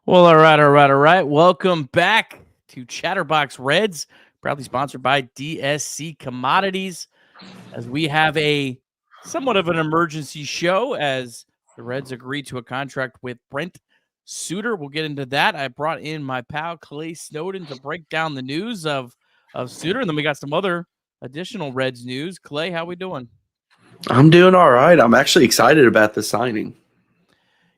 Well, all right. Welcome back to Chatterbox Reds, proudly sponsored by DSC Commodities, as we have a somewhat of an emergency show as the Reds agree to a contract with Brent Suter. We'll get into that. I brought in my pal Clay Snowden to break down the news of Suter, and then we got some other additional Reds news. Clay, how we doing? I'm doing all right. I'm actually excited about the signing.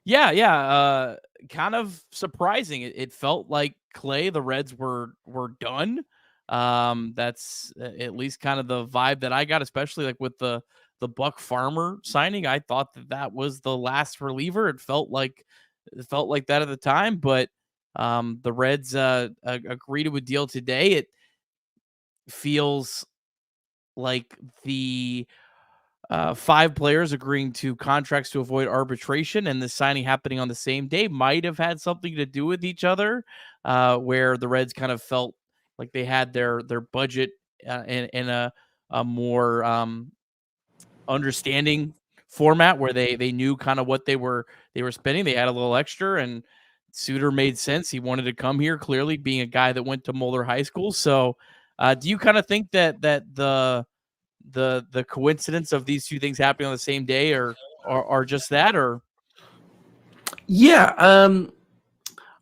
Yeah. Kind of surprising. It felt like Clay, the Reds were done. That's at least kind of the vibe that I got, especially like with the Buck Farmer signing. I thought that was the last reliever. It felt like that at the time, but the Reds agreed to a deal today. It feels like the five players agreeing to contracts to avoid arbitration and the signing happening on the same day might have had something to do with each other, where the Reds kind of felt like they had their budget in a more understanding format where they knew kind of what they were spending. They had a little extra, and Suter made sense. He wanted to come here, clearly being a guy that went to Mulder High School. So, do you kind of think that the coincidence of these two things happening on the same day are just that? Or Yeah,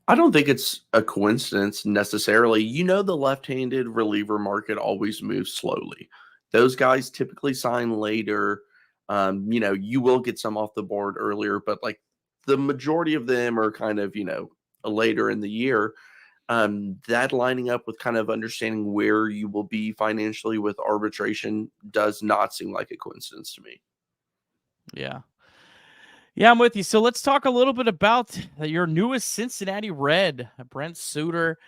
I don't think it's a coincidence necessarily. The left-handed reliever market always moves slowly. Those guys typically sign later. You will get some off the board earlier, but like the majority of them are kind of, later in the year. That lining up with kind of understanding where you will be financially with arbitration does not seem like a coincidence to me. yeah. Yeah, I'm with you. So let's talk a little bit about your newest Cincinnati Red, Brent Suter.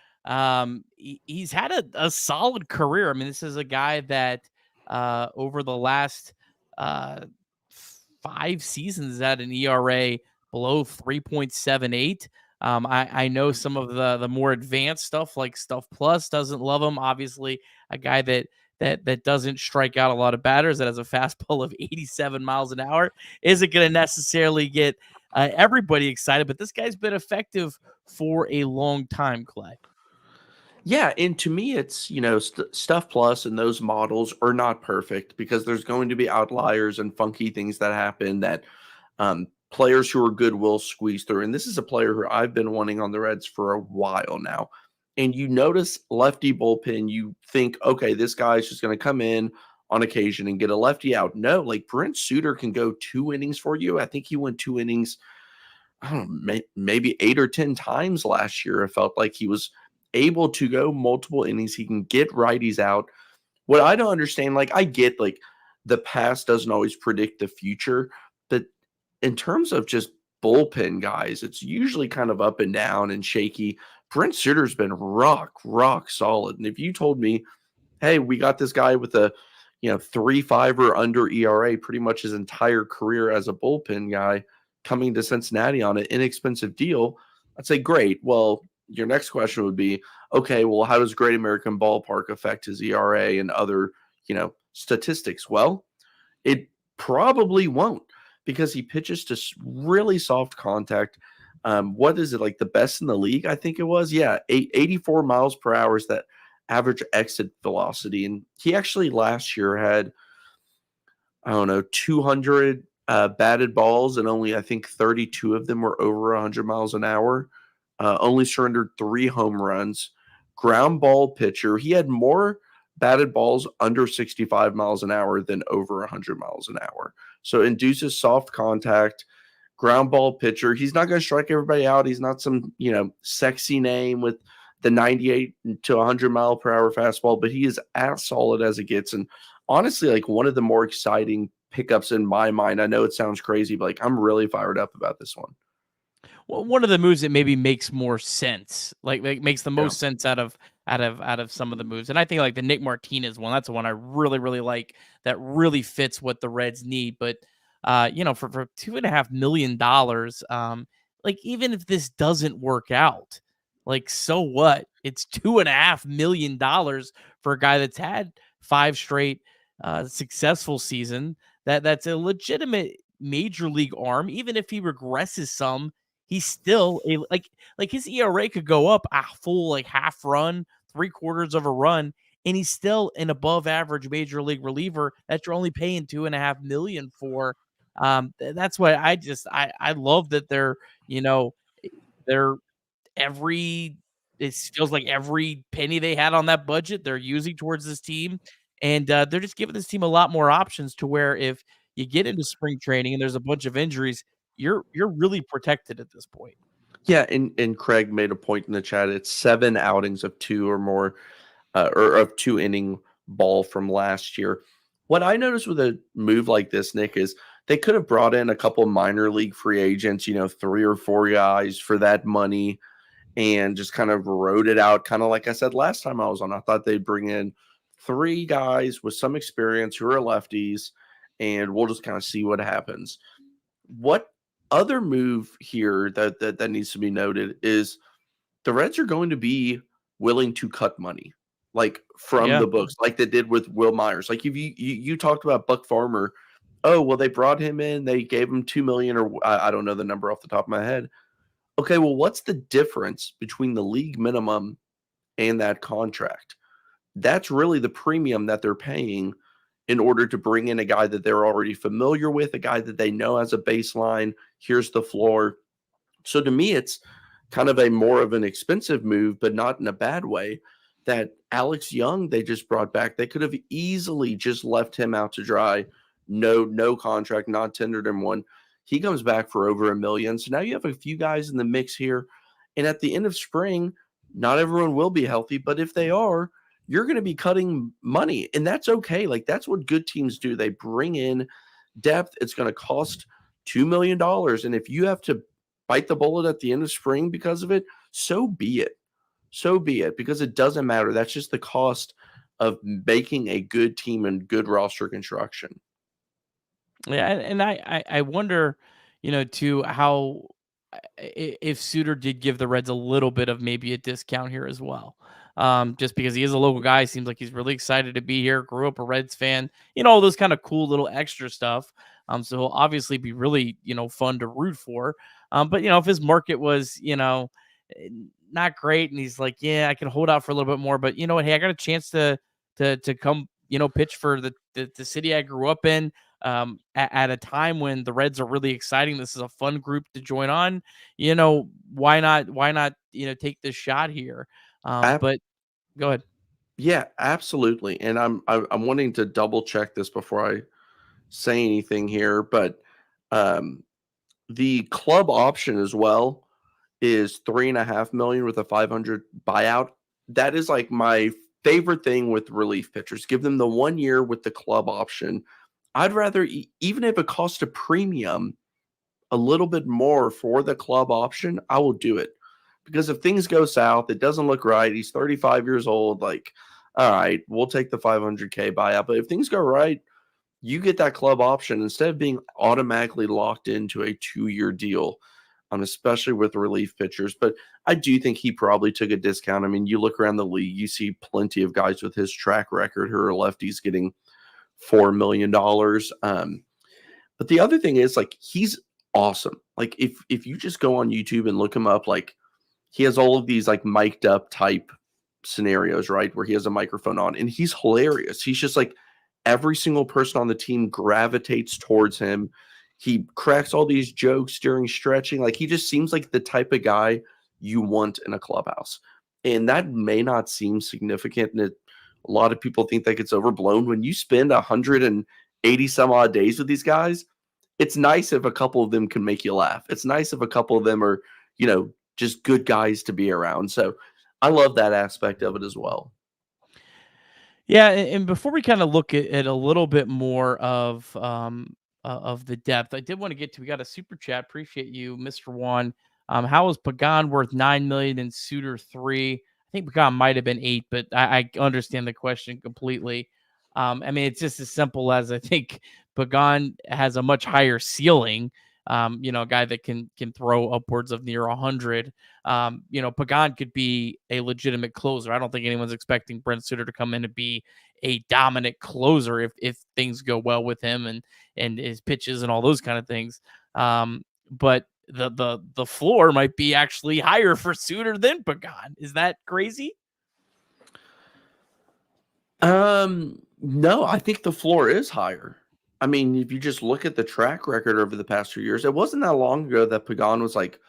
He's had a solid career. I mean, this is a guy that over the last uh, 5 seasons had an ERA below 3.78. I know some of the more advanced stuff like Stuff Plus doesn't love him. Obviously, a guy that doesn't strike out a lot of batters, that has a fastball of 87 miles an hour, isn't going to necessarily get everybody excited. But this guy's been effective for a long time, Clay. Yeah, and to me, it's Stuff Plus and those models are not perfect because there's going to be outliers and funky things that happen that players who are good will squeeze through. And this is a player who I've been wanting on the Reds for a while now. And you notice lefty bullpen, you think, okay, this guy's just going to come in on occasion and get a lefty out. No, like Brent Suter can go 2 innings for you. I think he went 2 innings, I don't know, maybe 8 or 10 times last year. It felt like he was able to go multiple innings. He can get righties out. What I don't understand, like I get like the past doesn't always predict the future, but in terms of just bullpen guys, it's usually kind of up and down and shaky. Brent Suter's been rock solid. And if you told me, hey, we got this guy with a 3.5 or under ERA pretty much his entire career as a bullpen guy coming to Cincinnati on an inexpensive deal, I'd say great. Well, your next question would be, okay, well, how does Great American Ballpark affect his ERA and other, statistics? Well, it probably won't because he pitches to really soft contact. What is it, like the best in the league? I think it was. Yeah, 84 miles per hour is that average exit velocity. And he actually last year had, I don't know, 200 batted balls, and only I think 32 of them were over 100 miles an hour. Only surrendered 3 home runs. Ground ball pitcher. He had more batted balls under 65 miles an hour than over 100 miles an hour. So induces soft contact. Ground ball pitcher. He's not going to strike everybody out. He's not some, sexy name with the 98 to 100 mile per hour fastball, but he is as solid as it gets. And honestly, like one of the more exciting pickups in my mind. I know it sounds crazy, but like I'm really fired up about this one. Well, one of the moves that maybe makes more sense, like makes the Yeah. most sense out of some of the moves. And I think like the Nick Martinez one, that's the one I really like, that really fits what the Reds need. But for $2.5 million, like even if this doesn't work out, like so what? It's $2.5 million for a guy that's had 5 straight successful season. That's a legitimate major league arm. Even if he regresses some, he's still like his ERA could go up a full like half run, 3/4 of a run, and he's still an above average major league reliever that you're only paying $2.5 million for. That's why I love that they're every it feels like every penny they had on that budget they're using towards this team, and they're just giving this team a lot more options to where if you get into spring training and there's a bunch of injuries, you're really protected at this point. Yeah, and Craig made a point in the chat. It's 7 outings of 2 or more, or of 2 inning ball from last year. What I noticed with a move like this, Nick, is they could have brought in a couple minor league free agents, 3 or 4 guys for that money and just kind of wrote it out. Kind of like I said last time I was on, I thought they'd bring in 3 guys with some experience who are lefties, and we'll just kind of see what happens. What other move here that needs to be noted is the Reds are going to be willing to cut money, like from Yeah. the books, like they did with Will Myers. Like if you talked about Buck Farmer, oh well, they brought him in, they gave him 2 million, or I don't know the number off the top of my head. Okay, well, what's the difference between the league minimum and that contract? That's really the premium that they're paying in order to bring in a guy that they're already familiar with, a guy that they know as a baseline. Here's the floor. So to me, it's kind of a more of an expensive move, but not in a bad way. That Alex Young they just brought back, they could have easily just left him out to dry. No contract, not tendered him one. He comes back for over $1 million. So now you have a few guys in the mix here. And at the end of spring, not everyone will be healthy, but if they are, you're going to be cutting money. And that's okay. Like that's what good teams do. They bring in depth. It's going to cost $2 million. And if you have to bite the bullet at the end of spring because of it, so be it. So be it, because it doesn't matter. That's just the cost of making a good team and good roster construction. Yeah, and I wonder, too, how if Suter did give the Reds a little bit of maybe a discount here as well. Just because he is a local guy, seems like he's really excited to be here. Grew up a Reds fan, all those kind of cool little extra stuff. So he'll obviously be really, fun to root for. But if his market was, eh, not great, and he's like, yeah, I can hold out for a little bit more, but you know what? Hey, I got a chance to come, pitch for the city I grew up in, at a time when the Reds are really exciting. This is a fun group to join on. Why not? Why not? Take this shot here. But go ahead. Yeah, absolutely. And I'm wanting to double check this before I say anything here, but um, the club option as well is 3.5 million with a 500 buyout. That is like my favorite thing with relief pitchers. Give them the 1 year with the club option. I'd rather, even if it costs a premium, a little bit more for the club option, I will do it. Because if things go south, it doesn't look right. He's 35 years old. Like, all right, we'll take the 500K buyout. But if things go right, you get that club option instead of being automatically locked into a 2-year deal, especially with relief pitchers. But I do think he probably took a discount. I mean, you look around the league, you see plenty of guys with his track record who are lefties getting $4 million. But the other thing is, like, he's awesome. Like, if you just go on YouTube and look him up, like, he has all of these like mic'd up type scenarios, right? Where he has a microphone on and he's hilarious. He's just like every single person on the team gravitates towards him. He cracks all these jokes during stretching. Like he just seems like the type of guy you want in a clubhouse. And that may not seem significant. And a lot of people think that gets overblown. When you spend 180 some odd days with these guys, it's nice if a couple of them can make you laugh. It's nice if a couple of them are, just good guys to be around. So I love that aspect of it as well. Yeah, and before we kind of look at a little bit more of the depth, I did want to get to. We got a super chat. Appreciate you, Mr. Juan. How is Pagan worth 9 million and Suter 3? I think Pagan might have been 8, but I understand the question completely. I mean, it's just as simple as I think Pagan has a much higher ceiling. A guy that can throw upwards of near 100. Pagan could be a legitimate closer. I don't think anyone's expecting Brent Suter to come in and be a dominant closer if things go well with him and his pitches and all those kind of things. But the floor might be actually higher for Suter than Pagan. Is that crazy? No, I think the floor is higher. I mean, if you just look at the track record over the past few years, it wasn't that long ago that Pagan was like,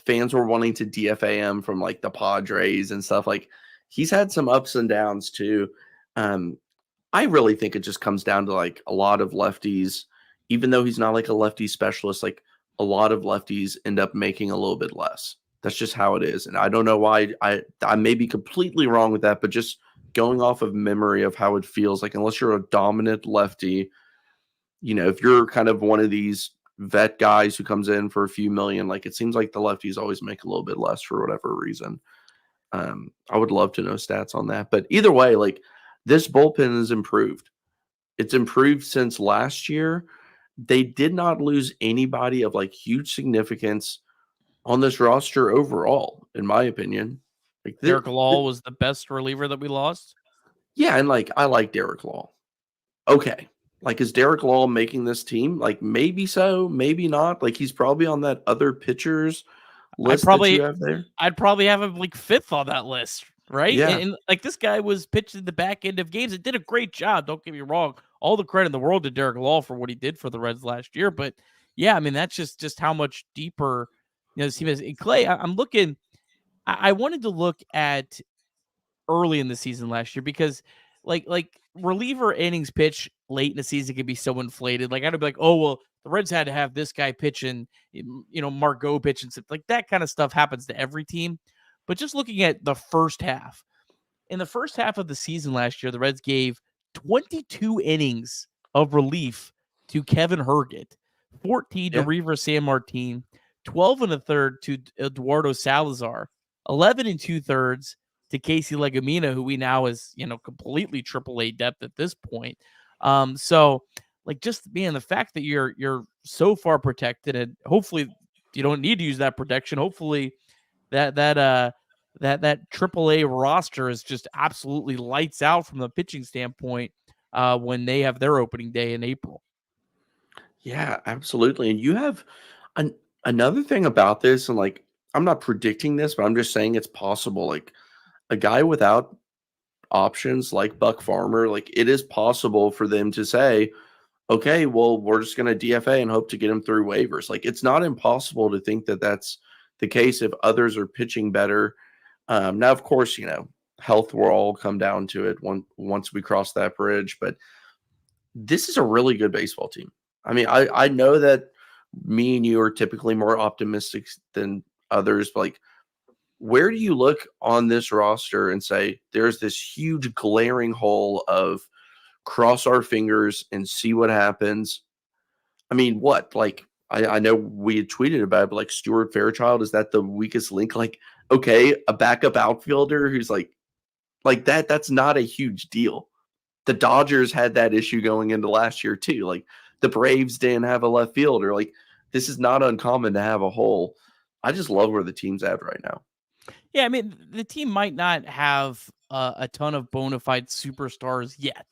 fans were wanting to DFA him from like the Padres and stuff. Like, he's had some ups and downs too. I really think it just comes down to like a lot of lefties, even though he's not like a lefty specialist, like a lot of lefties end up making a little bit less. That's just how it is. And I don't know why. I may be completely wrong with that, but just going off of memory of how it feels like, unless you're a dominant lefty, if you're kind of one of these vet guys who comes in for a few million, like it seems like the lefties always make a little bit less for whatever reason. I would love to know stats on that, but either way, like this bullpen is improved. It's improved since last year. They did not lose anybody of like huge significance on this roster overall, in my opinion. Like Derek Law was the best reliever that we lost. Yeah, and like I like Derek Law. Okay. Like, is Derek Law making this team? Like, maybe so, maybe not. Like, he's probably on that other pitchers list that you have there. I'd probably have him like 5th on that list, right? Yeah. And like this guy was pitched in the back end of games. It did a great job. Don't get me wrong. All the credit in the world to Derek Law for what he did for the Reds last year. But yeah, I mean, that's just how much deeper this team is. And Clay, I'm looking. I wanted to look at early in the season last year because like reliever innings pitch late in the season can be so inflated. Like I'd be like, oh well, the Reds had to have this guy pitching, Margot pitching, like that kind of stuff happens to every team. But just looking at the first half, in the first half of the season last year, the Reds gave 22 innings of relief to Kevin Herget, 14 to River San Martin, 12 and a third to Eduardo Salazar, 11 and 2/3 to Casey Legumina, who we now is, completely AAA depth at this point. So like just the fact that you're so far protected, and hopefully you don't need to use that protection. Hopefully that AAA roster is just absolutely lights out from the pitching standpoint when they have their opening day in April. Yeah, absolutely. And you have another thing about this, and like I'm not predicting this, but I'm just saying it's possible. Like a guy without options like Buck Farmer, like it is possible for them to say, okay, well, we're just going to DFA and hope to get him through waivers. Like it's not impossible to think that that's the case if others are pitching better. Now, of course, health will all come down to it once we cross that bridge. But this is a really good baseball team. I mean, I know that me and you are typically more optimistic than others, but like, where do you look on this roster and say there's this huge glaring hole of cross our fingers and see what happens? I mean, what? Like, I know we had tweeted about it, but like Stuart Fairchild, is that the weakest link? Like, okay, a backup outfielder who's like that's not a huge deal. The Dodgers had that issue going into last year too. Like the Braves didn't have a left fielder. Like this is not uncommon to have a hole. I just love where the team's at right now. Yeah, I mean, the team might not have a ton of bona fide superstars yet.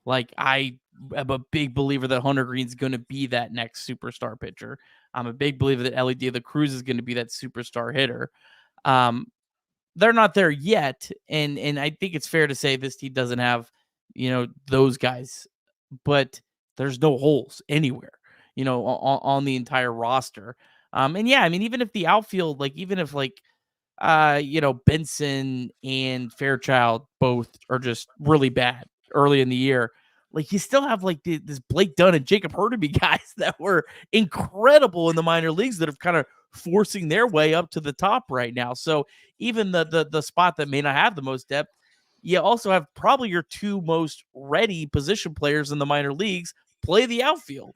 Like, I am a big believer that Hunter Green's going to be that next superstar pitcher. I'm a big believer that Ellie De La Cruz is going to be that superstar hitter. They're not there yet, and I think it's fair to say this team doesn't have, those guys. But there's no holes anywhere, on the entire roster. And yeah, I mean, even if the outfield, like, even if like, Benson and Fairchild both are just really bad early in the year, like you still have like this Blake Dunn and Jacob Hurtubise guys that were incredible in the minor leagues that are kind of forcing their way up to the top right now. So even the spot that may not have the most depth, you also have probably your two most ready position players in the minor leagues play the outfield.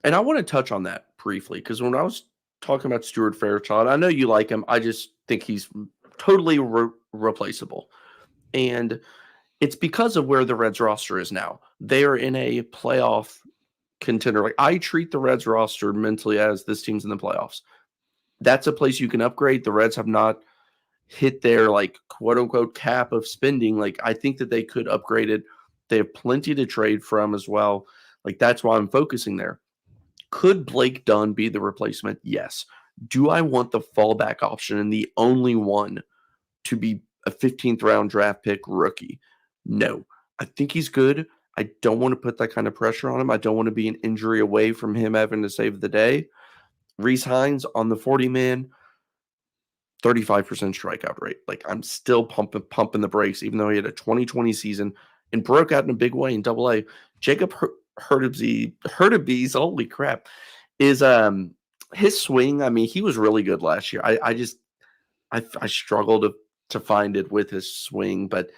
And I want to touch on that briefly because when I was talking about Stuart Fairchild, I know you like him. I just think he's totally replaceable. And it's because of where the Reds roster is now. They are in a playoff contender. Like I treat the Reds roster mentally as this team's in the playoffs. That's a place you can upgrade. The Reds have not hit their like quote unquote cap of spending. Like I think that they could upgrade it. They have plenty to trade from as well. Like that's why I'm focusing there. Could Blake Dunn be the replacement? Yes. Do I want the fallback option and the only one to be a 15th round draft pick rookie? No. I think he's good. I don't want to put that kind of pressure on him. I don't want to be an injury away from him having to save the day. Reese Hines on the 40-man, 35% strikeout rate. Like, I'm still pumping the brakes, even though he had a 2020 season and broke out in a big way in Double-A. Jacob Hurtubise, holy crap, is his swing. I mean, he was really good last year. I struggled to find it with his swing, but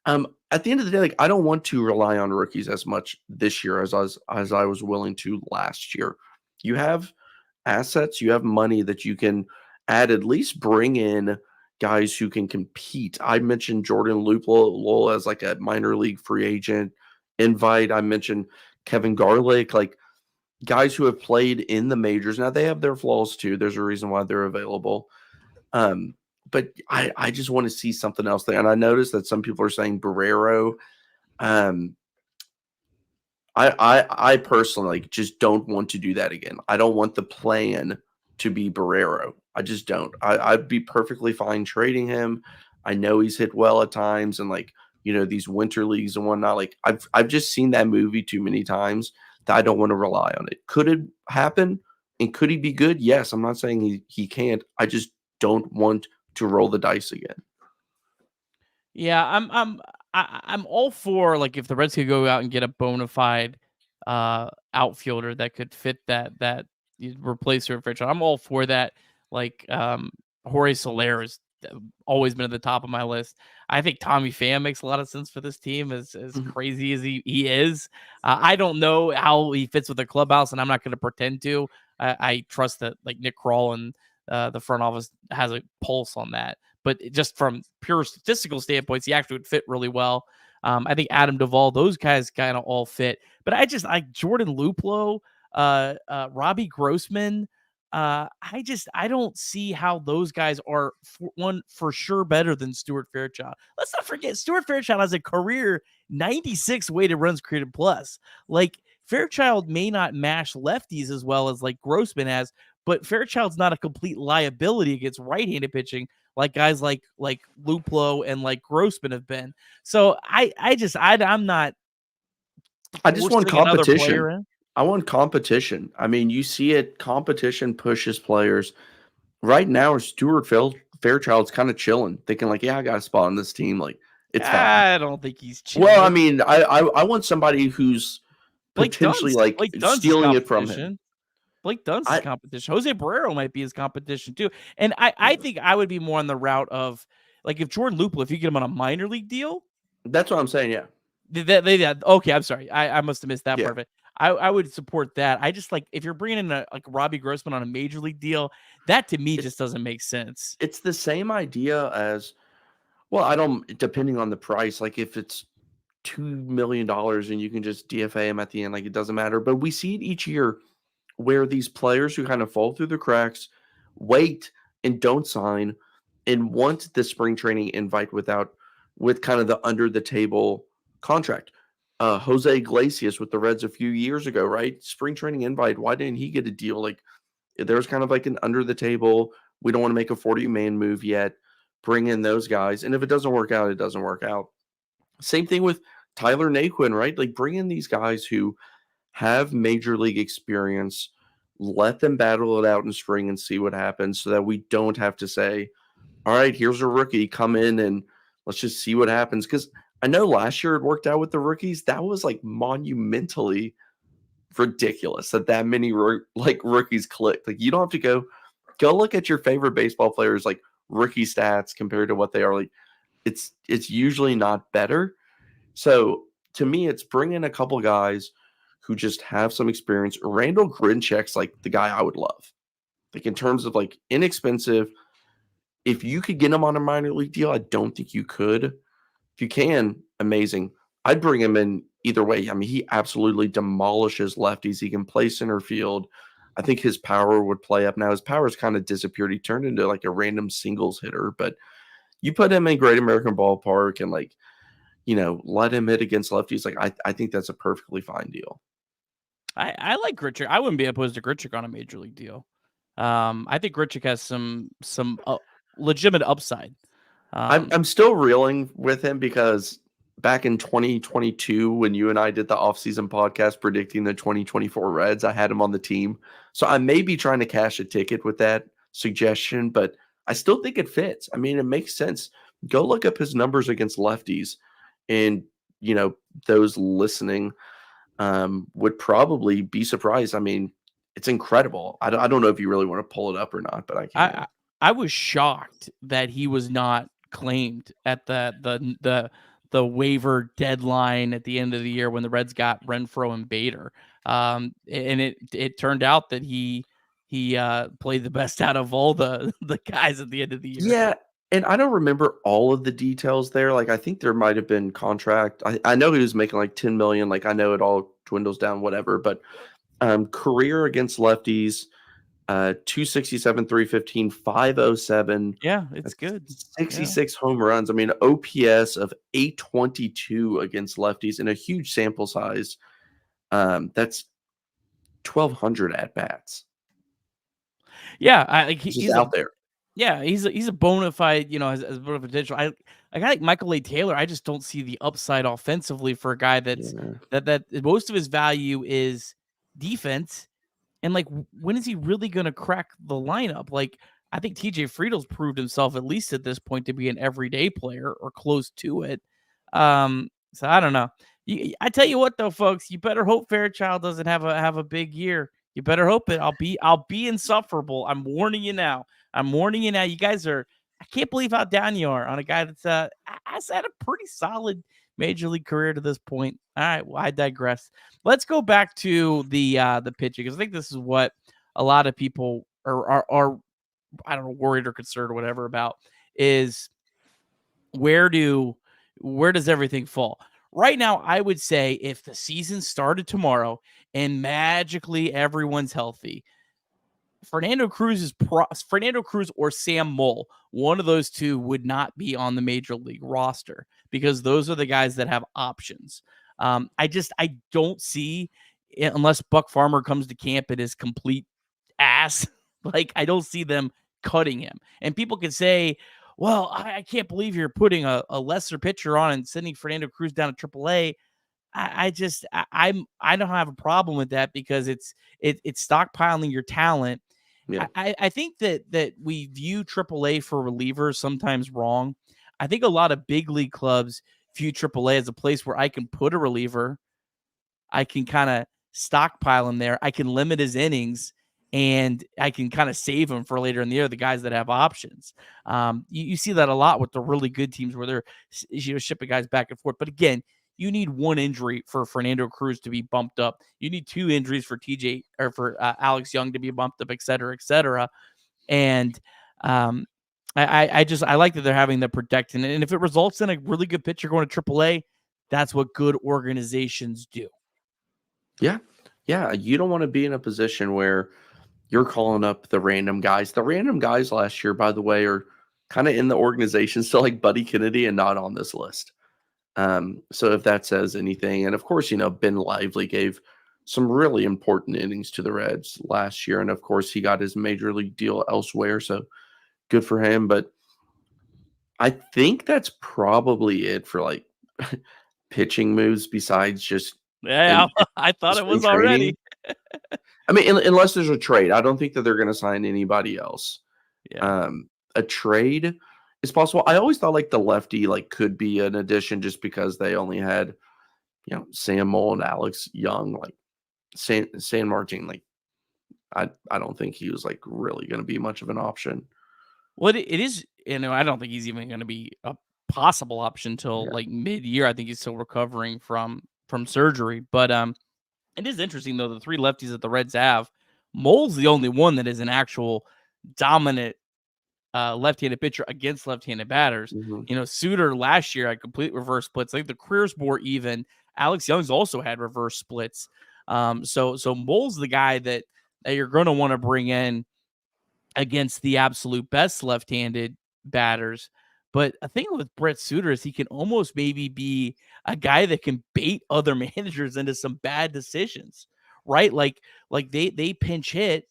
at the end of the day, like, I don't want to rely on rookies as much this year as I was willing to last year. You have assets, you have money that you can at least bring in guys who can compete. I mentioned Jordan Luplow as like a minor league free agent invite. I mentioned Kevin Garlick, like guys who have played in the majors. Now they have their flaws too. There's a reason why they're available. But I just want to see something else there. And I noticed that some people are saying Barrero. I personally just don't want to do that again. I don't want the plan to be Barrero. I just don't. I'd be perfectly fine trading him. I know he's hit well at times, and like, you know, these winter leagues and whatnot. Like, I've just seen that movie too many times that I don't want to rely on it. Could it happen? And could he be good? Yes. I'm not saying he can't. I just don't want to roll the dice again. Yeah, I'm all for, like, if the Reds could go out and get a bona fide outfielder that could fit that replacer Fairchild. I'm all for that. Like, Jorge Soler has always been at the top of my list. I think Tommy Pham makes a lot of sense for this team, as crazy as he is. I don't know how he fits with the clubhouse, and I'm not going to pretend to. I trust that, like, Nick Kroll and the front office has a pulse on that. But just from pure statistical standpoints, he actually would fit really well. I think Adam Duvall, those guys kind of all fit. But I just like Jordan Luplow, Robbie Grossman. I don't see how those guys are for sure better than Stuart Fairchild. Let's not forget, Stuart Fairchild has a career 96 weighted runs created plus. Like, Fairchild may not mash lefties as well as like Grossman has, but Fairchild's not a complete liability against right-handed pitching like guys like Luplow and like Grossman have been. So I'm not. I just want competition. In. I want competition. I mean, you see it. Competition pushes players. Right now, Stuart Fairchild's kind of chilling, thinking like, yeah, I got a spot on this team. Like, it's fine. I don't think he's chilling. Well, I mean, I want somebody who's potentially Blake Dunn's stealing it from him. Blake Dunn's his competition. Jose Barrero might be his competition too. And I think I would be more on the route of, like, if Jordan Luplow, if you get him on a minor league deal. That's what I'm saying, yeah. Okay, I'm sorry. I must have missed that part of it. I would support that. I just, like, if you're bringing in like Robbie Grossman on a major league deal, that to me just doesn't make sense. It's the same idea as, well, depending on the price, like if it's $2 million and you can just DFA him at the end, like it doesn't matter. But we see it each year where these players who kind of fall through the cracks wait and don't sign and want the spring training invite with kind of the under the table contract. Jose Iglesias with the Reds a few years ago, right? Spring training invite. Why didn't he get a deal? Like, there's kind of like an under the table. We don't want to make a 40-man move yet. Bring in those guys. And if it doesn't work out, it doesn't work out. Same thing with Tyler Naquin, right? Like, bring in these guys who have major league experience, let them battle it out in spring and see what happens, so that we don't have to say, all right, here's a rookie, come in and let's just see what happens. Because I know last year it worked out with the rookies. That was like monumentally ridiculous that many rookies clicked. Like, you don't have to go look at your favorite baseball players, like rookie stats compared to what they are. Like, it's usually not better. So to me, it's bring in a couple guys who just have some experience. Randall Grinchek's like the guy I would love. Like, in terms of like inexpensive, if you could get him on a minor league deal, I don't think you could. If you can, amazing. I'd bring him in either way. I mean, he absolutely demolishes lefties. He can play center field. I think his power would play up. Now, his power's kind of disappeared. He turned into like a random singles hitter, but you put him in Great American Ballpark and, like, you know, let him hit against lefties. Like, I think that's a perfectly fine deal. I like Grichuk. I wouldn't be opposed to Grichuk on a major league deal. I think Grichuk has some legitimate upside. I'm still reeling with him because back in 2022, when you and I did the offseason podcast predicting the 2024 Reds, I had him on the team. So I may be trying to cash a ticket with that suggestion, but I still think it fits. I mean, it makes sense. Go look up his numbers against lefties, and those listening would probably be surprised. I mean, it's incredible. I don't know if you really want to pull it up or not, but I can. I was shocked that he was not claimed at the waiver deadline at the end of the year when the Reds got Renfroe and Bader. And it turned out that he played the best out of all the guys at the end of the year. Yeah, and I don't remember all of the details there. Like, I think there might have been contract. I know he was making like 10 million. Like, I know it all dwindles down, whatever. But career against lefties, 267, 315, 507. Yeah, it's good. 66 home runs. I mean, OPS of 822 against lefties in a huge sample size. That's 1,200 at bats. Yeah, he's out there. Yeah, he's a bona fide, has a bit of potential. I like Michael A. Taylor. I just don't see the upside offensively for a guy that's that most of his value is defense. And like, when is he really going to crack the lineup? Like, I think TJ Friedel's proved himself, at least at this point, to be an everyday player or close to it. So I don't know. I tell you what, though, folks, you better hope Fairchild doesn't have a big year. You better hope it. I'll be insufferable. I'm warning you now. You guys are. I can't believe how down you are on a guy that's has had a pretty solid major league career to this point. All right, well, I digress. Let's go back to the pitching, because I think this is what a lot of people are I don't know, worried or concerned or whatever about, is where does everything fall? Right now, I would say if the season started tomorrow and magically everyone's healthy, Fernando Cruz or Sam Moll, one of those two would not be on the major league roster, because those are the guys that have options. I don't see, unless Buck Farmer comes to camp and is complete ass, like, I don't see them cutting him. And people can say, well, I can't believe you're putting a lesser pitcher on and sending Fernando Cruz down to AAA. I don't have a problem with that, because it's stockpiling your talent. Yeah. I think that we view AAA for relievers sometimes wrong. I think a lot of big league clubs view AAA as a place where I can put a reliever, I can kind of stockpile him there, I can limit his innings, and I can kind of save him for later in the year, the guys that have options. You see that a lot with the really good teams where they're shipping guys back and forth. But again, you need one injury for Fernando Cruz to be bumped up. You need two injuries for Alex Young to be bumped up, et cetera, et cetera. And I like that they're having the protection. And if it results in a really good pitcher going to AAA, that's what good organizations do. Yeah. Yeah. You don't want to be in a position where you're calling up the random guys. The random guys last year, by the way, are kind of in the organization still, like Buddy Kennedy, and not on this list. So if that says anything, and of course, Ben Lively gave some really important innings to the Reds last year. And of course, he got his major league deal elsewhere. So good for him. But I think that's probably it for like pitching moves, besides just. Yeah, I thought it was already. I mean, unless there's a trade, I don't think that they're going to sign anybody else. Yeah. A trade is possible. I always thought like the lefty could be an addition, just because they only had, Sam Moll and Alex Young. Like San Martin, I don't think he was really going to be much of an option. Well, it is, I don't think he's even going to be a possible option till mid-year. I think he's still recovering from surgery. But it is interesting, though, the three lefties that the Reds have, Moll's the only one that is an actual dominant left-handed pitcher against left-handed batters. Mm-hmm. Suter last year had complete reverse splits. I think the career's more even. Alex Young's also had reverse splits. So Moll's the guy that you're going to want to bring in against the absolute best left-handed batters. But a thing with Brent Suter is he can almost maybe be a guy that can bait other managers into some bad decisions, right? Like they pinch hit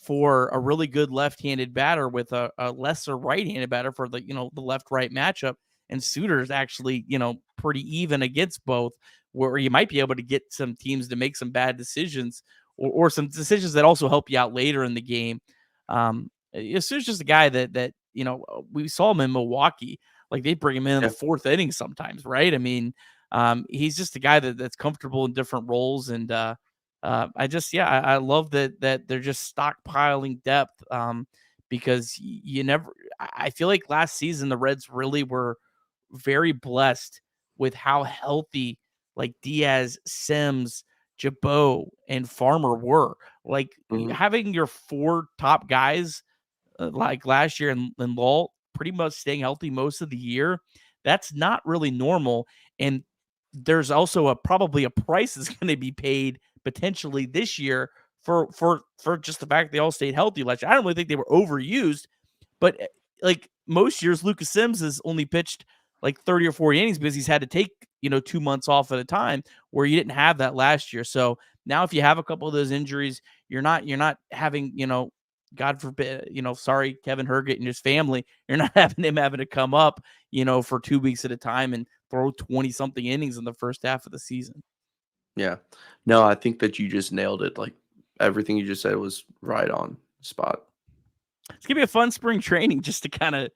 for a really good left-handed batter with a lesser right-handed batter for the, the left-right matchup. And Suter is actually, pretty even against both, where you might be able to get some teams to make some bad decisions or some decisions that also help you out later in the game. Suter's just a guy that we saw him in Milwaukee. Like, they bring him in Yeah. the fourth inning sometimes, right? I mean, he's just a guy that's comfortable in different roles. And I love that they're just stockpiling depth, because you never. I feel like last season the Reds really were very blessed with how healthy like Diaz, Sims, Jabot, and Farmer were. Like, Mhm. having your four top guys like last year and Lowell pretty much staying healthy most of the year, that's not really normal. And there's also probably a price that's going to be paid potentially this year for just the fact they all stayed healthy last year. I don't really think they were overused, but like most years, Lucas Sims has only pitched like 30 or 40 innings because he's had to take 2 months off at a time, where you didn't have that last year. So now, if you have a couple of those injuries, you're not having God forbid, sorry, Kevin Herget and his family, you're not having to come up, for 2 weeks at a time and throw 20 something innings in the first half of the season. Yeah. No, I think that you just nailed it. Like, everything you just said was right on spot. It's gonna be a fun spring training just to kind of,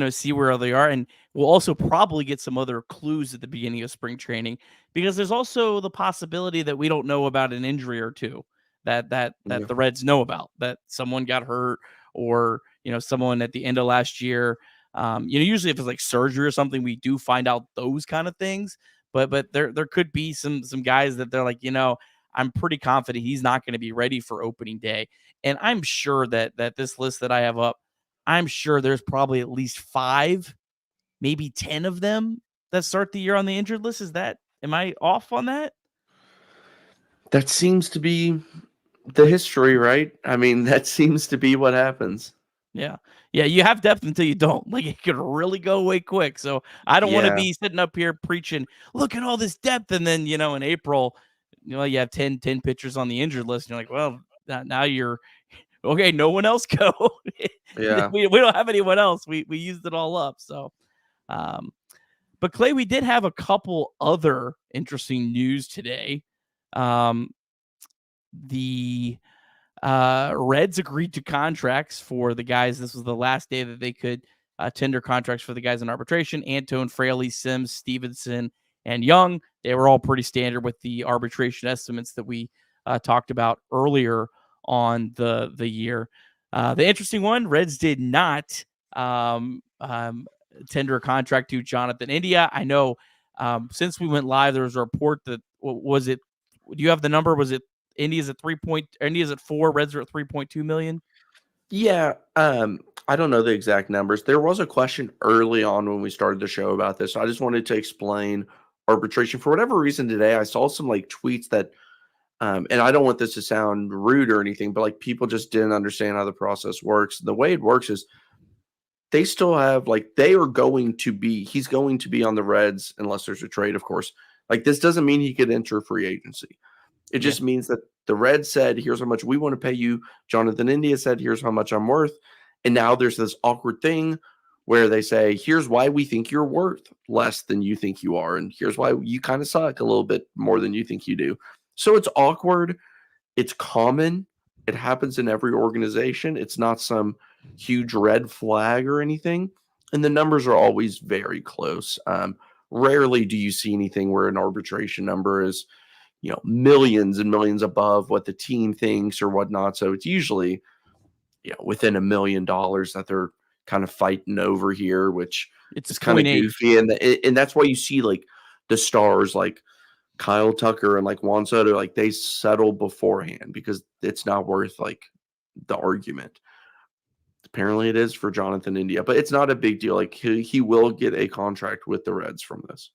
see where they are. And we'll also probably get some other clues at the beginning of spring training, because there's also the possibility that we don't know about an injury or two that Yeah. the Reds know about, that someone got hurt, or, someone at the end of last year. Usually if it's like surgery or something, we do find out those kind of things. But there could be some guys that they're like, I'm pretty confident he's not going to be ready for opening day. And I'm sure that this list that I have up, I'm sure there's probably at least 5, maybe 10 of them that start the year on the injured list. Am I off on that? That seems to be the history, right? I mean, that seems to be what happens. Yeah. Yeah, you have depth until you don't. Like, it could really go away quick. So I don't want to Yeah. be sitting up here preaching, look at all this depth. And then, in April, you have 10 pitchers on the injured list. And you're like, well, now you're okay. No one else go. Yeah. we don't have anyone else. We used it all up. So, um, but Clay, we did have a couple other interesting news today. The Reds agreed to contracts for the guys. This was the last day that they could tender contracts for the guys in arbitration. Antone, Fraley, Sims, Stevenson, and Young. They were all pretty standard with the arbitration estimates that we talked about earlier on the year. The interesting one, Reds did not tender a contract to Jonathan India. I know since we went live, there was a report that, was it, do you have the number? Was it India's at 4, Reds are at 3.2 million? Yeah. I don't know the exact numbers. There was a question early on when we started the show about this. I just wanted to explain arbitration. For whatever reason today, I saw some like tweets that and I don't want this to sound rude or anything, but like people just didn't understand how the process works. The way it works is they still have like he's going to be on the Reds unless there's a trade, of course. Like, this doesn't mean he could enter free agency. It Yeah. just means that the Reds said, here's how much we want to pay you. Jonathan India said, here's how much I'm worth. And now there's this awkward thing where they say, here's why we think you're worth less than you think you are. And here's why you kind of suck a little bit more than you think you do. So it's awkward. It's common. It happens in every organization. It's not some huge red flag or anything. And the numbers are always very close. Rarely do you see anything where an arbitration number is, millions and millions above what the team thinks or whatnot. So it's usually, within $1 million that they're kind of fighting over here, which It's is kind of 0.8. goofy. And that's why you see like the stars like Kyle Tucker and like Juan Soto, like they settle beforehand because it's not worth like the argument. Apparently it is for Jonathan India, but it's not a big deal. Like he will get a contract with the Reds from this.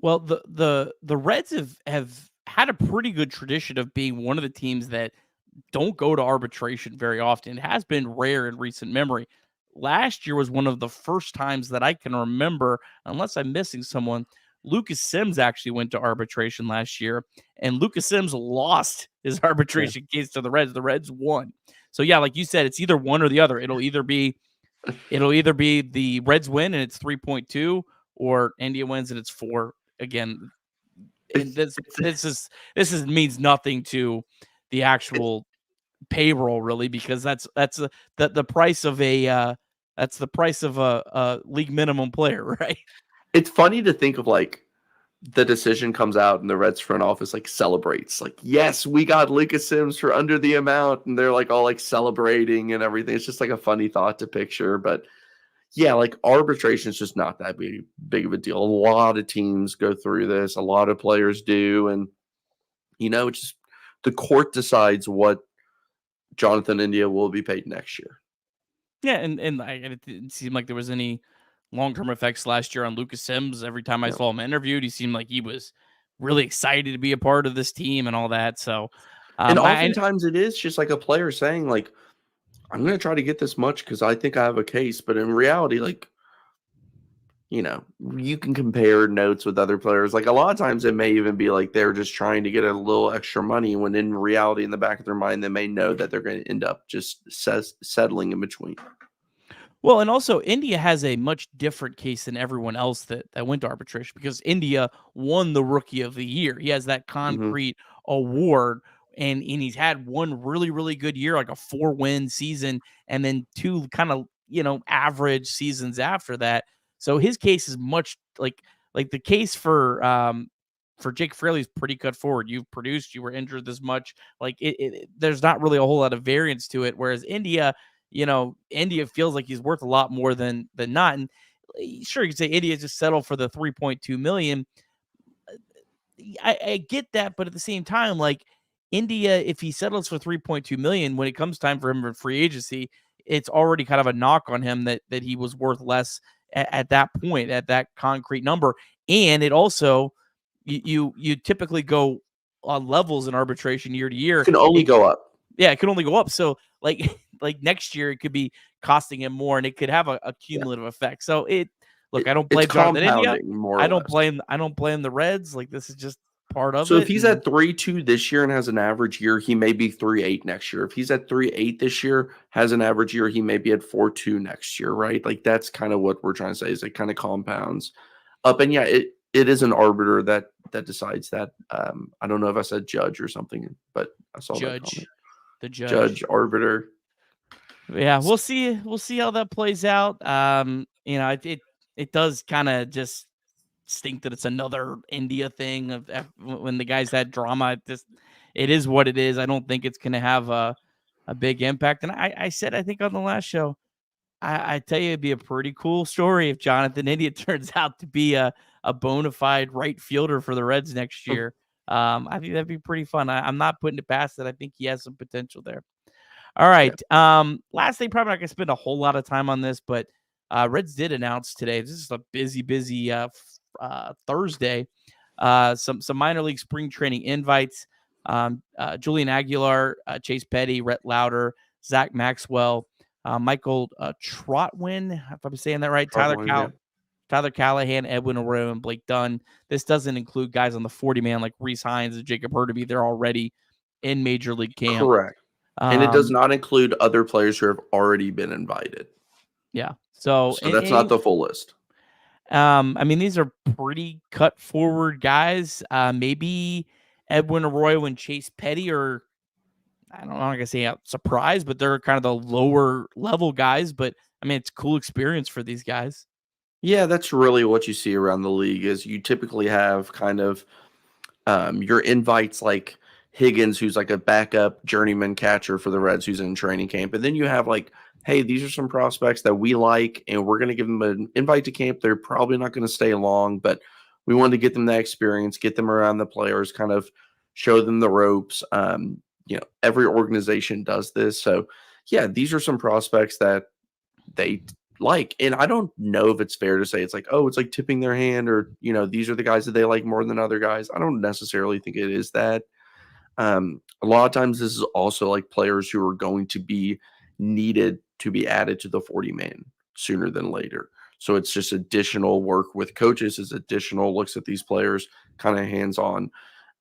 Well, the Reds have had a pretty good tradition of being one of the teams that don't go to arbitration very often. It has been rare in recent memory. Last year was one of the first times that I can remember, unless I'm missing someone. Lucas Sims actually went to arbitration last year, and Lucas Sims lost his arbitration case to the Reds. The Reds won. So yeah, like you said, it's either one or the other. It'll either be the Reds win and it's 3.2, or India wins and it's 4. Again, and this means nothing to the actual payroll really, because that's the price of a league minimum player, right? It's funny to think of like the decision comes out and the Reds front office like celebrates, like, yes, we got Lucas Sims for under the amount, and they're like all like celebrating and everything. It's just like a funny thought to picture. But yeah, like arbitration is just not that big of a deal. A lot of teams go through this, a lot of players do, and it's just the court decides what Jonathan India will be paid next year. Yeah, and it didn't seem like there was any long-term effects last year on Lucas Sims. Every time I saw him interviewed, he seemed like he was really excited to be a part of this team and all that. So, and oftentimes it is just like a player saying, like, I'm going to try to get this much because I think I have a case. But in reality, like, you can compare notes with other players. Like a lot of times it may even be like they're just trying to get a little extra money, when in reality, in the back of their mind, they may know that they're going to end up just settling in between. Well, and also India has a much different case than everyone else that went to arbitration, because India won the Rookie of the Year. He has that concrete award, and he's had one really, really good year, like a 4-win season, and then 2 kind of, average seasons after that. So his case is much like the case for Jake Fraley is pretty cut forward. You've produced, you were injured this much. Like there's not really a whole lot of variance to it. Whereas India feels like he's worth a lot more than not. And sure, you could say India just settled for the 3.2 million. I get that, but at the same time, like India, if he settles for 3.2 million, when it comes time for him for free agency, it's already kind of a knock on him that he was worth less at that point, at that concrete number. And it also, you typically go on levels in arbitration year to year. It can only go up. Yeah, it can only go up. So like next year, it could be costing him more, and it could have a cumulative effect. So I don't blame Jonathan India. I don't blame the Reds. Like this is just part of it. So if he's at 3.2 this year and has an average year, he may be 3.8 next year. If he's at 3.8 this year, has an average year, he may be at 4.2 next year, right? Like that's kind of what we're trying to say, is it kind of compounds up. And yeah, it is an arbiter that decides that. I don't know if I said judge or something, but I saw that comment. The judge, arbiter. Yeah, we'll see how that plays out. It does kind of just stink that it's another India thing of when the guys had drama. It is what it is. I don't think it's going to have a big impact. And I said, I think on the last show, I tell you, it'd be a pretty cool story if Jonathan India turns out to be a bona fide right fielder for the Reds next year. I think that'd be pretty fun. I'm not putting it past that. I think he has some potential there. All right. Yeah. Last thing, probably not going to spend a whole lot of time on this, but Reds did announce today. This is a busy Thursday. Some minor league spring training invites. Julian Aguilar, Chase Petty, Rhett Lauder, Zach Maxwell, Michael Trotwin, if I'm saying that right, Tyler Callahan, Edwin Arroyo, and Blake Dunn. This doesn't include guys on the 40-man like Reese Hines and Jacob Hurtubise. They're already in Major League camp. Correct. And it does not include other players who have already been invited. Yeah. So that's not the full list. These are pretty cut forward guys. Maybe Edwin Arroyo and Chase Petty are, I'm not going to say a surprise, but they're kind of the lower level guys. But it's cool experience for these guys. Yeah, that's really what you see around the league, is you typically have kind of your invites like Higgins, who's like a backup journeyman catcher for the Reds, who's in training camp. And then you have like, hey, these are some prospects that we like, and we're going to give them an invite to camp. They're probably not going to stay long, but we want to get them that experience, get them around the players, kind of show them the ropes. Every organization does this. So yeah, these are some prospects that they like. And I don't know if it's fair to say it's like, oh, it's like tipping their hand, or, these are the guys that they like more than other guys. I don't necessarily think it is that. A lot of times this is also like players who are going to be needed to be added to the 40-man sooner than later. So it's just additional work with coaches, is additional looks at these players, kind of hands-on.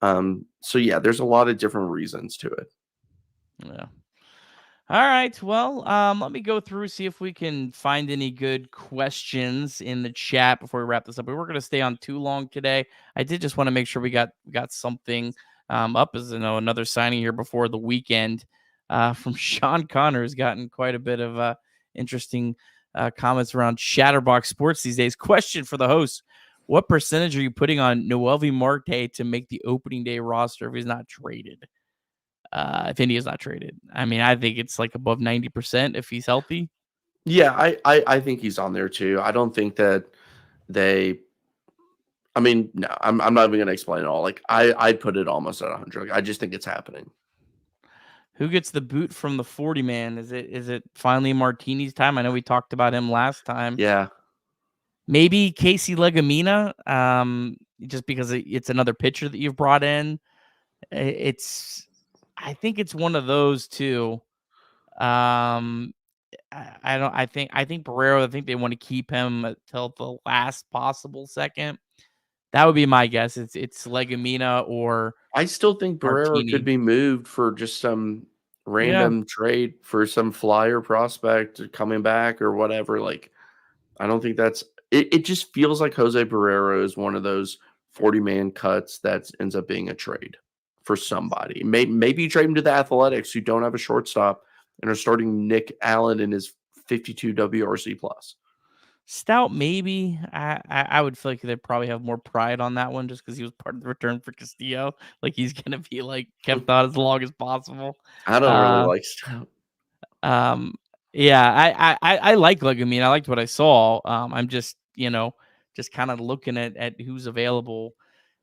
So yeah, there's a lot of different reasons to it. Yeah. All right. Well, let me go through, see if we can find any good questions in the chat before we wrap this up. We were going to stay on too long today. I did just want to make sure we got something up, as another signing here before the weekend from Sean Connor has gotten quite a bit of interesting comments around Chatterbox Sports these days. Question for the host: what percentage are you putting on Noelvi Marte to make the opening day roster if he's not traded? If India's not traded. I mean, I think it's like above 90% if he's healthy. Yeah, I think he's on there too. I don't think that they. I mean, no, I'm not even gonna explain it all. Like I'd put it almost at 100. Like, I just think it's happening. Who gets the boot from the 40 man? Is it finally Martini's time? I know we talked about him last time. Yeah, Maybe Casey Legamina, just because it's another pitcher that you've brought in. I think it's one of those two. Um, I don't. I think Barrero. I think they want to keep him until the last possible second. That would be my guess. It's Legamina or I still think Barrero could Martini. be moved for just some Yeah. random trade for some flyer prospect coming back or whatever. Like, I don't think that's it. It just feels like Jose Barrero is one of those 40-man cuts that ends up being a trade for somebody. Maybe you trade him to the Athletics, who don't have a shortstop and are starting Nick Allen in his 52 WRC plus. Stout, maybe. I would feel like they'd probably have more pride on that one just because he was part of the return for Castillo. Like he's gonna be like kept on as long as possible. I don't really Uh, like Stout. um, yeah, I like Legumin. I liked what I saw. I'm just kind of looking at who's available.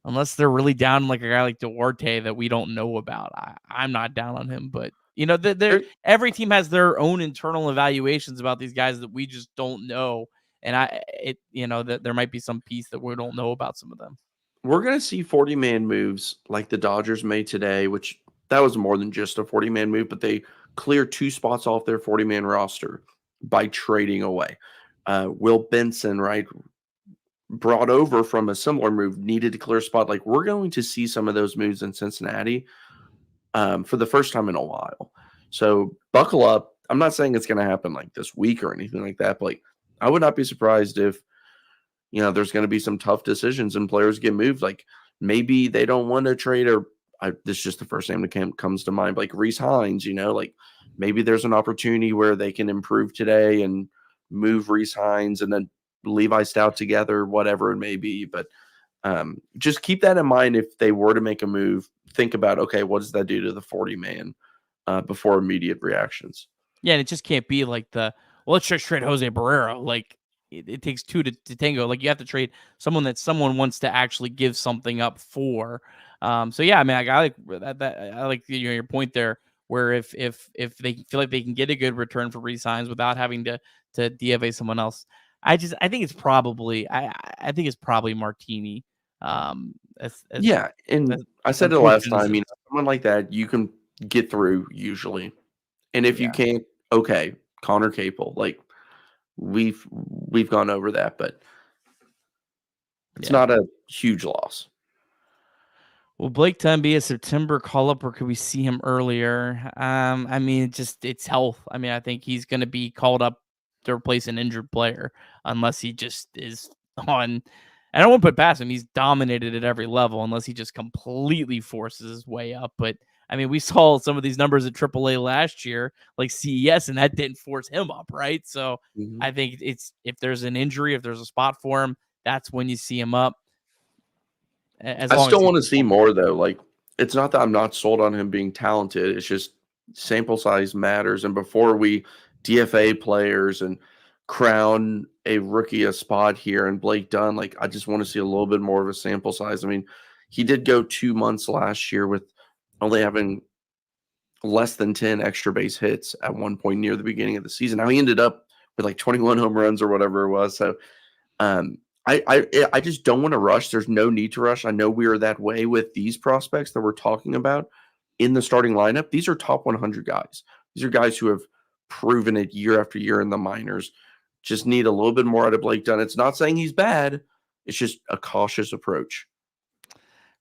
Unless they're really down like a guy like Duarte that we don't know about. I'm not down on him, but There- every team has their own internal evaluations about these guys that we just don't know. And that there might be some piece that we don't know about some of them. We're going to see 40-man moves like the Dodgers made today, which that was more than just a 40-man move, but they cleared 2 spots off their 40-man roster by trading away. Will Benson, right, brought over from a similar move, needed to clear a spot. Like, we're going to see some of those moves in Cincinnati for the first time in a while. So buckle up. I'm not saying it's going to happen like this week or anything like that, but like, I would not be surprised if there's going to be some tough decisions and players get moved. Like, maybe they don't want to trade, or this is just the first name that comes to mind, like Reese Hines. Like maybe there's an opportunity where they can improve today and move Reese Hines and then Levi Stout together, whatever it may be. But just keep that in mind. If they were to make a move, think about, okay, what does that do to the 40-man before immediate reactions? Yeah, and it just can't be like let's just trade Jose Barrero. Like it takes two to tango. Like you have to trade someone that someone wants to actually give something up for. So yeah, I mean, I like that. I like your point there, where if they feel like they can get a good return for re-signs without having to DFA someone else, I think it's probably I think it's probably Martini. Yeah, As and I said it last unfortunate as time, it is. someone like that you can get through usually. And if you Yeah, can't, okay, Connor Capel, like we've gone over that, but it's yeah. not a huge loss. Will Blake Dunn be a September call up, or could we see him earlier? I mean, it's health. I mean, I think he's going to be called up to replace an injured player unless he just is on. I don't want to put past him. He's dominated at every level unless he just completely forces his way up. But I mean, we saw some of these numbers at AAA last year, like CES, and that didn't force him up, right? So Mhm. I think it's if there's an injury, if there's a spot for him, that's when you see him up. As I long as still he's want to see performing. more though. Like, it's not that I'm not sold on him being talented. It's just sample size matters. And before we DFA players and crown a rookie a spot here and Blake Dunn, like I just want to see a little bit more of a sample size. I mean, he did go 2 months last year with only having less than 10 extra base hits at one point near the beginning of the season. Now he ended up with like 21 home runs or whatever it was. So um, I just don't want to rush. There's no need to rush. I know we are that way with these prospects that we're talking about in the starting lineup. These are top 100 guys. These are guys who have proven it year after year in the minors. Just need a little bit more out of Blake Dunn. It's not saying he's bad. It's just a cautious approach.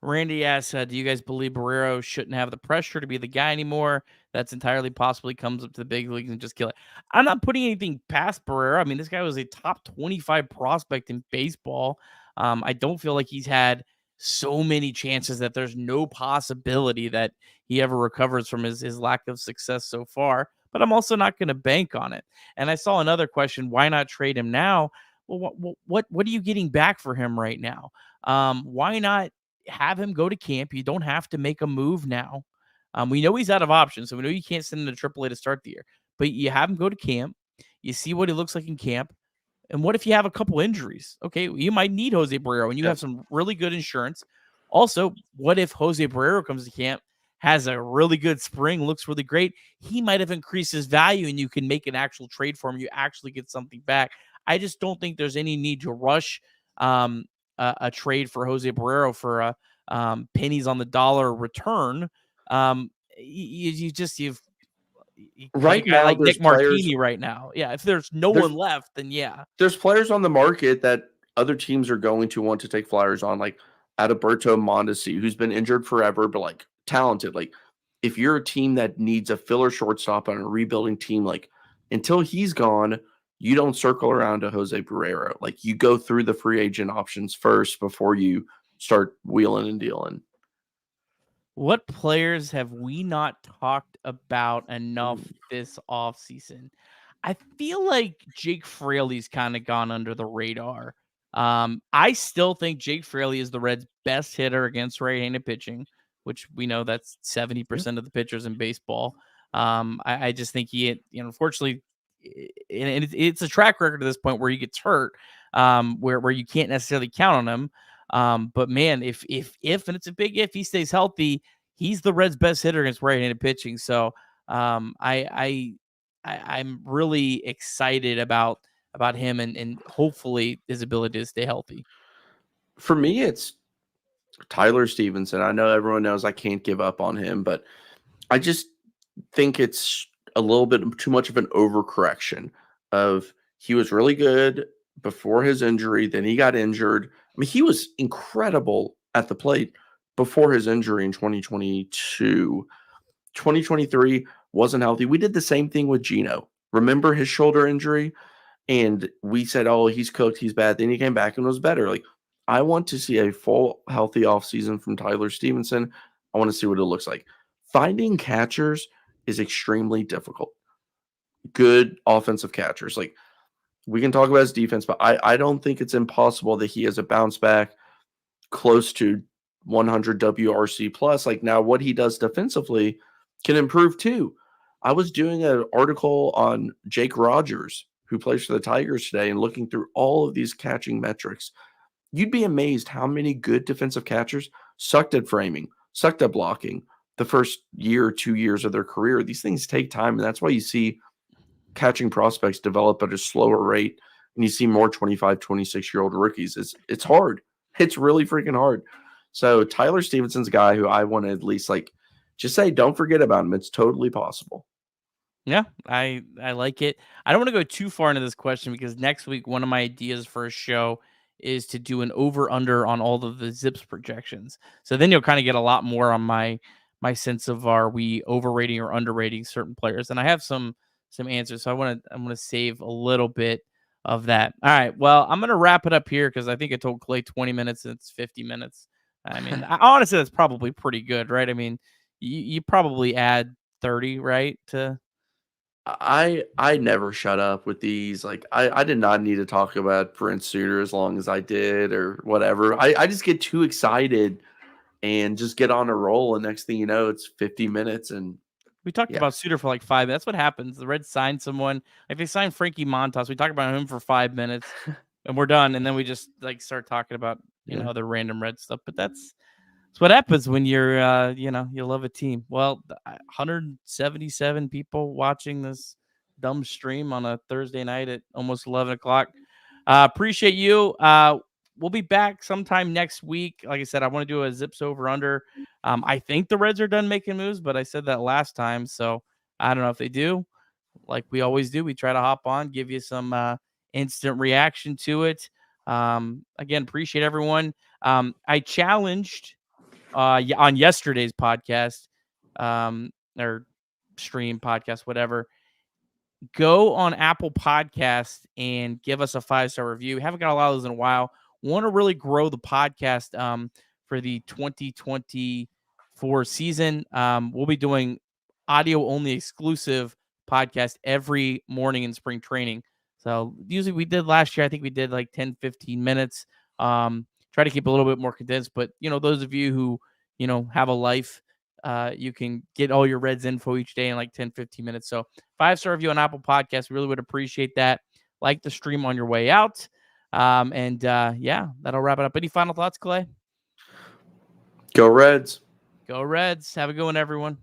Randy asks, do you guys believe Barrero shouldn't have the pressure to be the guy anymore? That's entirely possible. He comes up to the big leagues and just kill it. I'm not putting anything past Barrero. I mean, this guy was a top 25 prospect in baseball. I don't feel like he's had so many chances that there's no possibility that he ever recovers from his lack of success so far. But I'm also not going to bank on it. And I saw another question: why not trade him now? Well, what are you getting back for him right now? Why not have him go to camp? You don't have to make a move now. We know he's out of options, so we know you can't send him to AAA to start the year. But you have him go to camp. You see what he looks like in camp. And what if you have a couple injuries? Okay, you might need Jose Barrero, and you have some really good insurance. Also, what if Jose Barrero comes to camp, has a really good spring, looks really great? He might have increased his value, and you can make an actual trade for him. You actually get something back. I just don't think there's any need to rush a trade for Jose Barrero for a pennies on the dollar return. You've got a Right guy now, like there's Nick players. Martini right now. Yeah, if there's no There's one left, then yeah. there's players on the market that other teams are going to want to take flyers on, like Adalberto Mondesi, who's been injured forever, but like talented. Like, if you're a team that needs a filler shortstop on a rebuilding team, like until he's gone, you don't circle around to Jose Barrero. Like, you go through the free agent options first before you start wheeling and dealing. What players have we not talked about enough this offseason? I feel like Jake Fraley's kind of gone under the radar. I still think Jake Fraley is the Reds' best hitter against right-handed pitching, which we know that's 70% of the pitchers in baseball. I just think unfortunately, and it's a track record at this point where he gets hurt, where you can't necessarily count on him. But man, if and it's a big if, he stays healthy, he's the Reds' best hitter against right-handed pitching. So I'm really excited about him and hopefully his ability to stay healthy. For me, it's Tyler Stevenson. I know everyone knows I can't give up on him, but I just think it's a little bit too much of an overcorrection of he was really good before his injury, then he got injured. I mean, he was incredible at the plate before his injury in 2022. 2023 wasn't healthy. We did the same thing with Gino. Remember his shoulder injury? And we said, oh, he's cooked, he's bad. Then he came back and was better. Like, I want to see a full healthy offseason from Tyler Stevenson. I want to see what it looks like. Finding catchers is extremely difficult. Good offensive catchers. Like, we can talk about his defense, but I don't think it's impossible that he has a bounce back close to 100 WRC plus. Like, now what he does defensively can improve too. I was doing an article on Jake Rogers, who plays for the Tigers today, and looking through all of these catching metrics. You'd be amazed how many good defensive catchers sucked at framing, sucked at blocking the first year or 2 years of their career. These things take time, and that's why you see catching prospects develop at a slower rate, and you see more 25, 26-year-old rookies. It's hard. It's really freaking hard. So Tyler Stevenson's a guy who I want to at least just say, don't forget about him. It's totally possible. Yeah, I like it. I don't want to go too far into this question because next week one of my ideas for a show is to do an over under on all of the Zips projections. So then you'll kind of get a lot more on my sense of, are we overrating or underrating certain players? And I have some answers. So I'm gonna save a little bit of that. All right. Well, I'm gonna wrap it up here because I think I told Clay 20 minutes and it's 50 minutes. I mean, honestly, that's probably pretty good, right? I mean, you probably add 30, right? I never shut up with these. Like, I did not need to talk about Brent Suter as long as I did or whatever. I just get too excited and just get on a roll. And next thing you know, it's 50 minutes. And We talked yeah, about Suter for like 5 minutes. That's what happens. The Reds signed someone. Like, they signed Frankie Montas. We talk about him for 5 minutes and we're done. And then we just start talking about, yeah. other random Red stuff. But that's what happens when you're, you love a team. Well, 177 people watching this dumb stream on a Thursday night at almost 11 o'clock. Appreciate you. We'll be back sometime next week. Like I said, I want to do a Zips over under. I think the Reds are done making moves, but I said that last time, so I don't know if they do. Like we always do, we try to hop on, give you some instant reaction to it. Again, appreciate everyone. I challenged on yesterday's podcast, or stream podcast, whatever. Go on Apple Podcast and give us a 5-star review. Haven't got a lot of those in a while. Want to really grow the podcast for the 2024 season. We'll be doing audio only exclusive podcast every morning in spring training. So usually we did last year, I think we did like 10, 15 minutes. Try to keep a little bit more condensed, but those of you who, have a life, you can get all your Reds info each day in like 10, 15 minutes. So 5-star review on Apple Podcasts. Really would appreciate that. Like the stream on your way out. Yeah, that'll wrap it up. Any final thoughts, Clay? Go Reds. Go Reds. Have a good one, everyone.